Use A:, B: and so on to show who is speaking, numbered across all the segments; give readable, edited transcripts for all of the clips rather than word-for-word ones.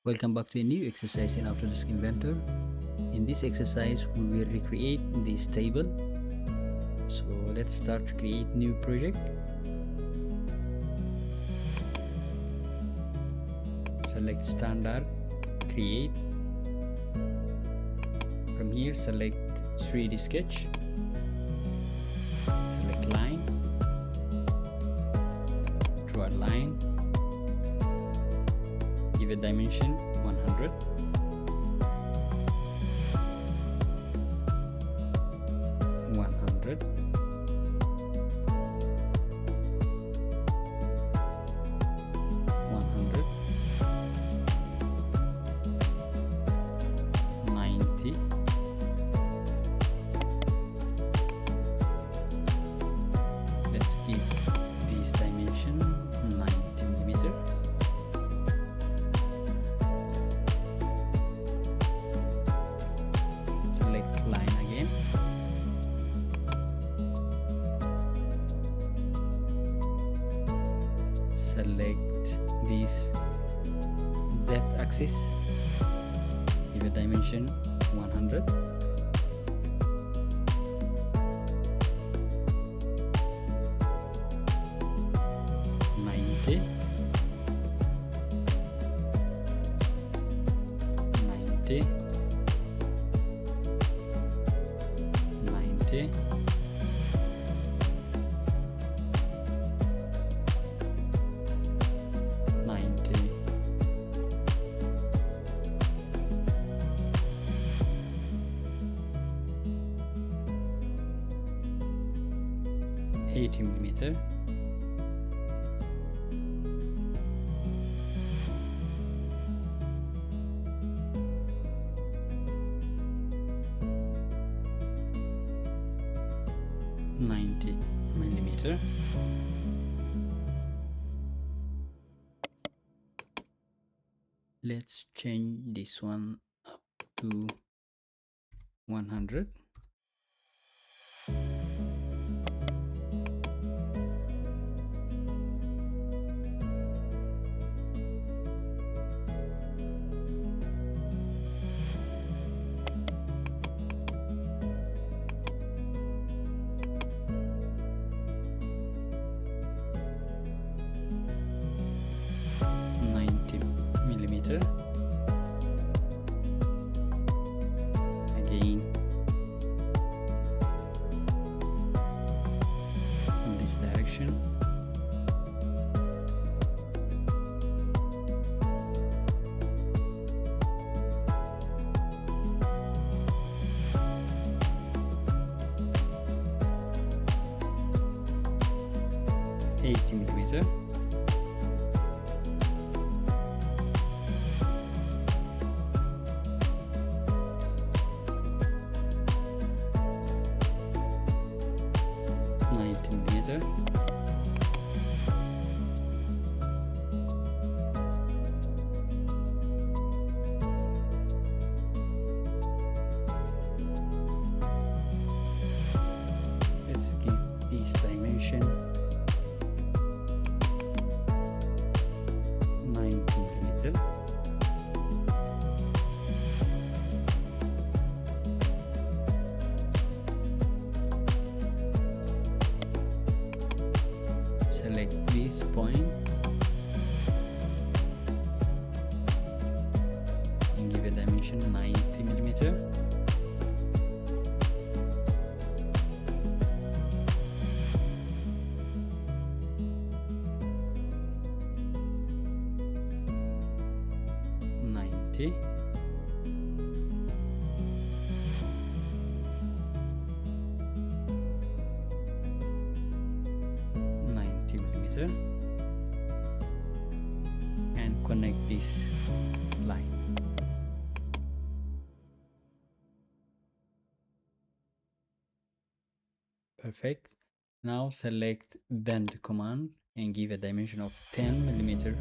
A: Welcome back to a new exercise in Autodesk Inventor. In this exercise, we will recreate this table. So let's start to create new project. Select standard, create. From here, select 3D sketch. Select line, draw a line. Give a dimension 100. Let's give this dimension 90 millimeter. Select line again. Select this z-axis. Give a dimension 100. Ninety. 80 millimeter. $90 millimeter. Let's change this one up to 100. Again, in this direction. $80 millimeter. Let's give this dimension 90 millimeter. Select this point and give a dimension 90 millimeter. $90. And connect this line. Perfect. Now select bend command and give a dimension of 10 millimeter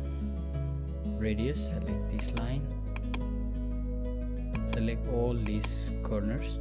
A: radius. Select this line. Select all these corners.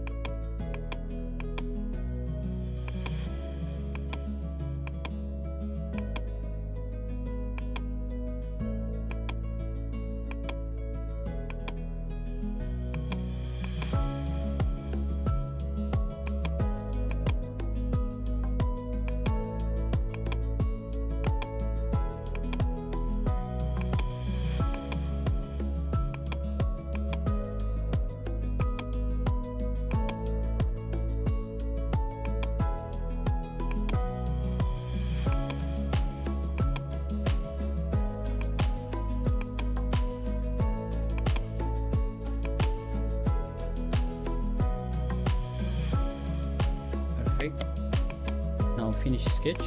A: Perfect. Now finish sketch.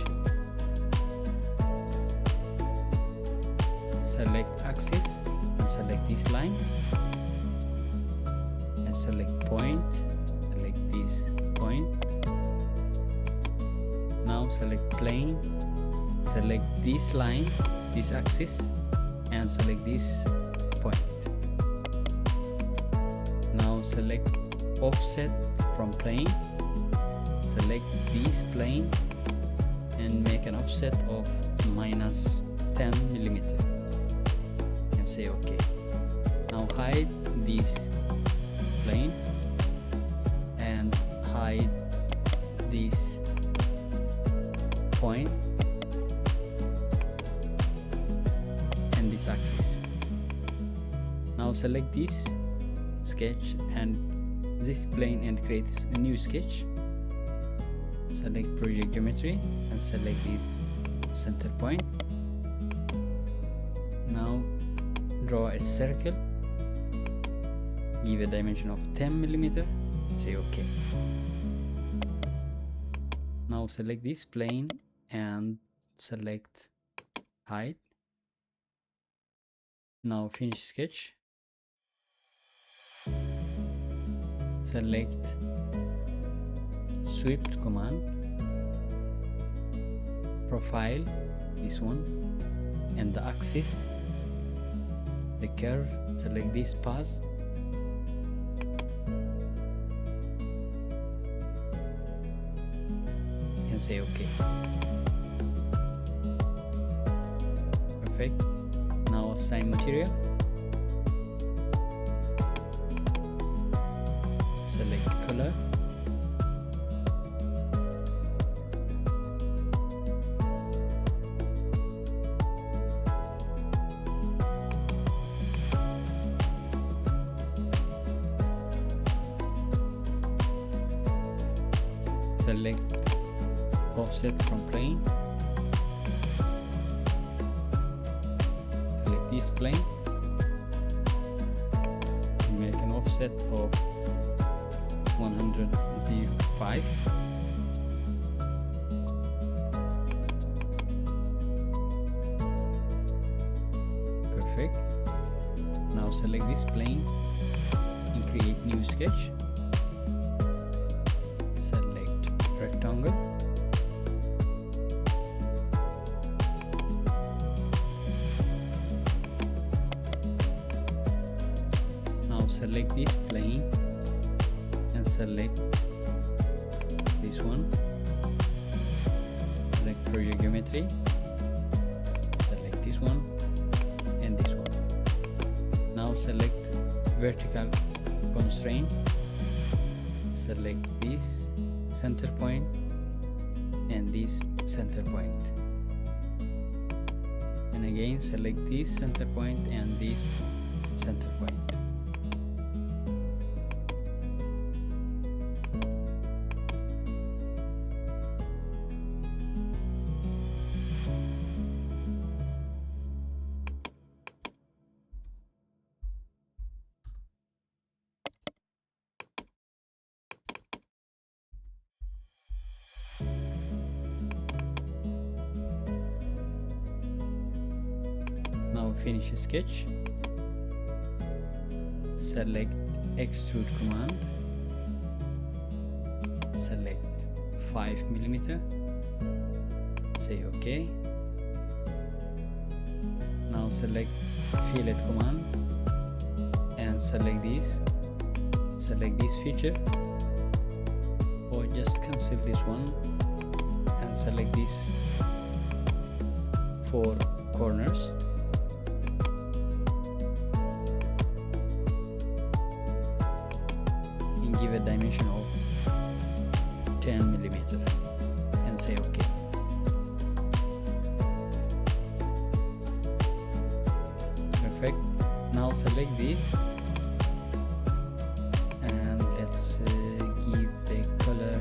A: Select axis and select this line and select point. Select this point. Now select plane. Select this line, this axis, and select this point. Now select offset from plane. Select this plane and make an offset of minus 10 millimeter and say OK. Now hide this plane and hide this point and this axis. Now select this sketch and this plane and create a new sketch. Select project geometry and select this center point. Now draw a circle, give a dimension of 10 millimeter, say OK. Now select this plane and select height. Now finish sketch. Select sweep command, profile, this one, and the axis, the curve, select this path, and say OK. Perfect. Now assign material. Select color. Select offset from plane. Select this plane. Make an offset of 105. Perfect. Now select this plane and create new sketch. Select rectangle. Now select this plane and select this one. Select project geometry. Select this one and this one. Now select vertical constraint. Select this center point and this center point. And again select this center point and this center point. Now finish sketch. Select extrude command. Select 5 millimeter. Say OK. Now select fillet command and select this. Select this feature or just cancel this one and select these 4 corners. Give a dimension of 10 millimeter and say OK. Perfect. Now select this and let's give a color.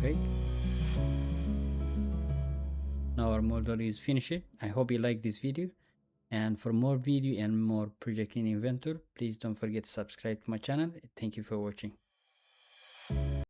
A: right? Now our model is finished. I hope you like this video, and for more video and more project in Inventor, please don't forget to subscribe to my channel. Thank you for watching.